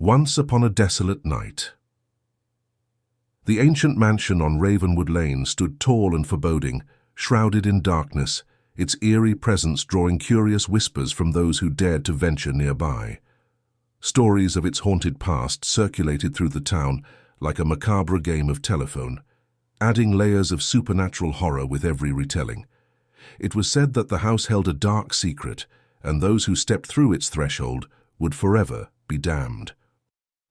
Once upon a desolate night. The ancient mansion on Ravenwood Lane stood tall and foreboding, shrouded in darkness, its eerie presence drawing curious whispers from those who dared to venture nearby. Stories of its haunted past circulated through the town like a macabre game of telephone, adding layers of supernatural horror with every retelling. It was said that the house held a dark secret, and those who stepped through its threshold would forever be damned.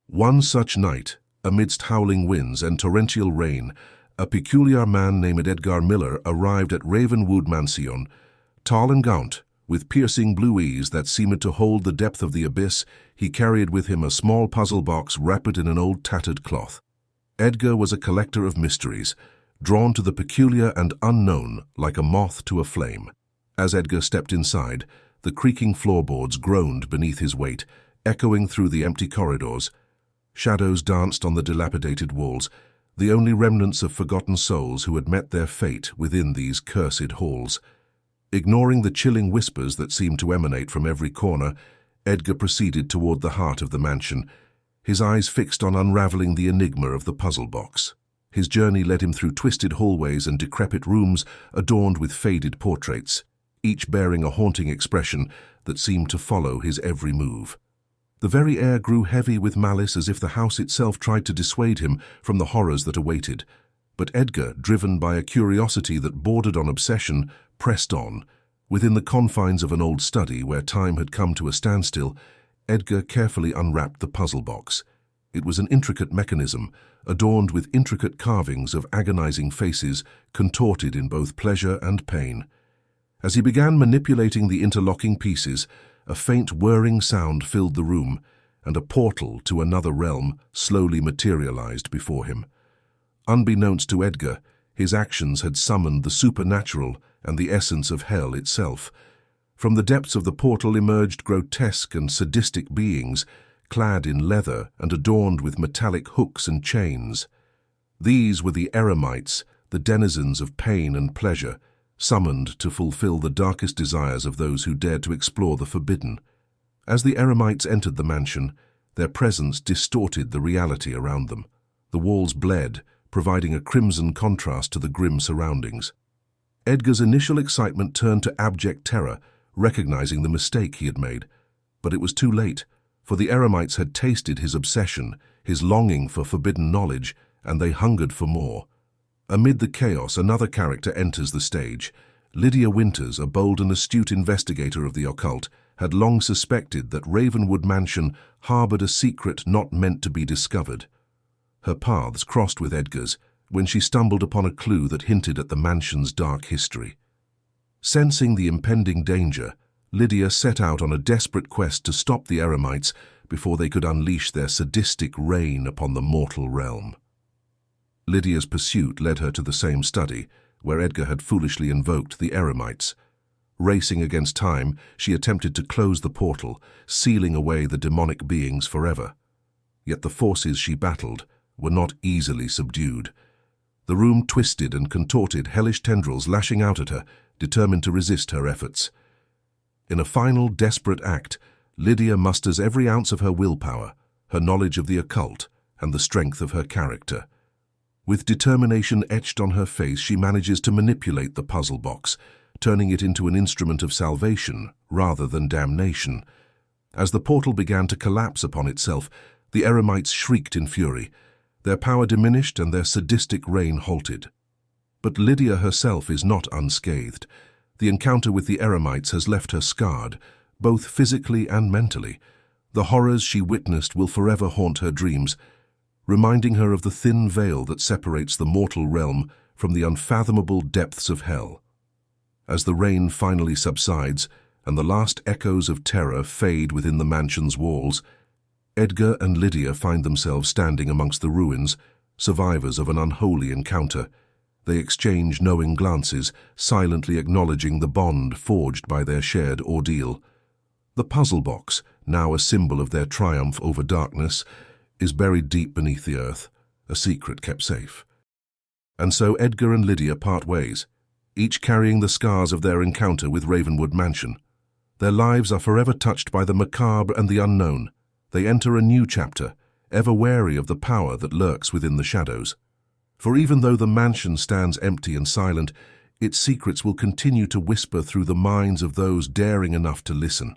One such night, amidst howling winds and torrential rain, a peculiar man named Edgar Miller arrived at Ravenwood Mansion. Tall and gaunt, with piercing blue eyes that seemed to hold the depth of the abyss, he carried with him a small puzzle box wrapped in an old tattered cloth. Edgar was a collector of mysteries, drawn to the peculiar and unknown like a moth to a flame. As Edgar stepped inside, the creaking floorboards groaned beneath his weight, echoing through the empty corridors. Shadows danced on the dilapidated walls, the only remnants of forgotten souls who had met their fate within these cursed halls. Ignoring the chilling whispers that seemed to emanate from every corner, Edgar proceeded toward the heart of the mansion, his eyes fixed on unraveling the enigma of the puzzle box. His journey led him through twisted hallways and decrepit rooms adorned with faded portraits, each bearing a haunting expression that seemed to follow his every move. The very air grew heavy with malice, as if the house itself tried to dissuade him from the horrors that awaited. But Edgar, driven by a curiosity that bordered on obsession, pressed on. Within the confines of an old study where time had come to a standstill, Edgar carefully unwrapped the puzzle box. It was an intricate mechanism, adorned with intricate carvings of agonizing faces, contorted in both pleasure and pain. As he began manipulating the interlocking pieces, a faint whirring sound filled the room, and a portal to another realm slowly materialized before him. Unbeknownst to Edgar, his actions had summoned the supernatural and the essence of hell itself. From the depths of the portal emerged grotesque and sadistic beings, clad in leather and adorned with metallic hooks and chains. These were the eremites, the denizens of pain and pleasure, summoned to fulfill the darkest desires of those who dared to explore the forbidden. As the eremites entered the mansion, their presence distorted the reality around them. The walls bled, providing a crimson contrast to the grim surroundings. Edgar's initial excitement turned to abject terror, recognizing the mistake he had made. But it was too late, for the eremites had tasted his obsession, his longing for forbidden knowledge, and they hungered for more. Amid the chaos, another character enters the stage. Lydia Winters, a bold and astute investigator of the occult, had long suspected that Ravenwood Mansion harbored a secret not meant to be discovered. Her paths crossed with Edgar's when she stumbled upon a clue that hinted at the mansion's dark history. Sensing the impending danger, Lydia set out on a desperate quest to stop the eremites before they could unleash their sadistic reign upon the mortal realm. Lydia's pursuit led her to the same study, where Edgar had foolishly invoked the eremites. Racing against time, she attempted to close the portal, sealing away the demonic beings forever. Yet the forces she battled were not easily subdued. The room twisted and contorted, hellish tendrils lashing out at her, determined to resist her efforts. In a final, desperate act, Lydia musters every ounce of her willpower, her knowledge of the occult, and the strength of her character. With determination etched on her face, she manages to manipulate the puzzle box, turning it into an instrument of salvation rather than damnation. As the portal began to collapse upon itself, the eremites shrieked in fury. Their power diminished and their sadistic reign halted. But Lydia herself is not unscathed. The encounter with the eremites has left her scarred, both physically and mentally. The horrors she witnessed will forever haunt her dreams, reminding her of the thin veil that separates the mortal realm from the unfathomable depths of hell. As the rain finally subsides and the last echoes of terror fade within the mansion's walls, Edgar and Lydia find themselves standing amongst the ruins, survivors of an unholy encounter. They exchange knowing glances, silently acknowledging the bond forged by their shared ordeal. The puzzle box, now a symbol of their triumph over darkness, is buried deep beneath the earth, a secret kept safe. And so Edgar and Lydia part ways, each carrying the scars of their encounter with Ravenwood Mansion. Their lives are forever touched by the macabre and the unknown, They enter a new chapter, ever wary of the power that lurks within the shadows. For even though the mansion stands empty and silent, its secrets will continue to whisper through the minds of those daring enough to listen.